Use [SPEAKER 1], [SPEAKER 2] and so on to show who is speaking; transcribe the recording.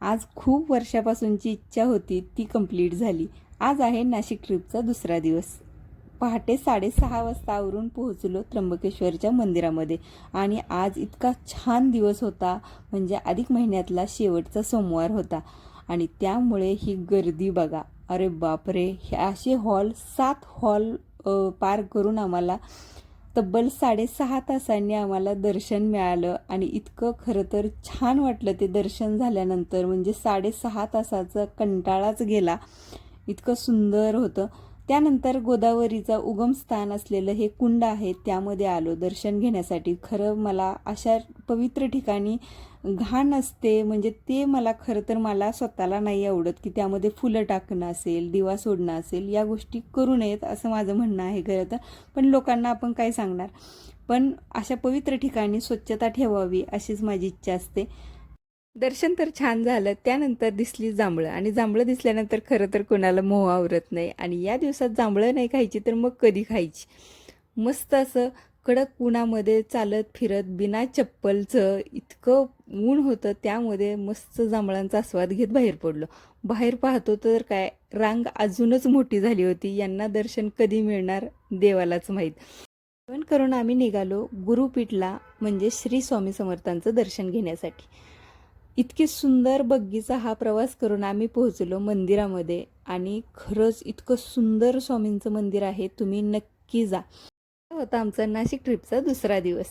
[SPEAKER 1] आज खूप वर्षापासूनची इच्छा होती ती कंप्लीट झाली। आज आहे नाशिक ट्रिपचा दुसरा दिवस। पहाटे 6:30 वाजता आवरून पोहोचलो त्र्यंबकेश्वरच्या मंदिरामध्ये आणि आज इतका छान दिवस होता, म्हणजे अधिक महिन्यातला शेवटचा सोमवार होता आणि त्यामुळे ही गर्दी बघा। अरे बापरे, हे असे हॉल 7 हॉल पार करून आम्हाला तब्बल 6.5 तासांनी आम्हाला दर्शन मिळालं आणि इतकं खरं तर छान वाटलं ते दर्शन झाल्यानंतर, म्हणजे 6.5 तासाचा कंटाळाच गेला, इतकं सुंदर होतं। त्यानंतर गोदावरीचा उगम स्थान असलेलं हे कुंड आहे, त्यामध्ये आलो दर्शन घेण्यासाठी। खरं मला अशा पवित्र ठिकाणी घाण असते, म्हणजे ते मला खरं तर मला स्वतःला नाही आवडत की त्यामध्ये फुलं टाकणं असेल, दिवा सोडणं असेल, या गोष्टी करू नयेत असं माझं म्हणणं आहे खरं तर। पण लोकांना आपण काय सांगणार, पण अशा पवित्र ठिकाणी स्वच्छता ठेवावी अशीच माझी इच्छा असते। दर्शन तर छान झालं। त्यानंतर दिसली जांभळं आणि जांभळं दिसल्यानंतर खरं तर कोणाला मोह आवरत नाही आणि या दिवसात जांभळं नाही खायची तर मग कधी खायची। मस्त असं कडक उन्हामध्ये चालत फिरत बिना चप्पलचं इतकं ऊन होतं, त्यामध्ये मस्त जांभळांचा आस्वाद घेत बाहेर पडलो। बाहेर पाहतो तर काय, रांग अजूनच मोठी झाली होती। यांना दर्शन कधी मिळणार देवालाच माहीत। जेवण करून आम्ही निघालो गुरुपीठला, म्हणजे श्री स्वामी समर्थांचं दर्शन घेण्यासाठी। इतकी सुंदर बग्गीचा हा प्रवास करून आम्ही पोहोचलो मंदिरामध्ये आणि खरंच इतकं सुंदर स्वामींचं मंदिर आहे, तुम्ही नक्की जा। हा होता आमचा नाशिक ट्रिपचा दुसरा दिवस।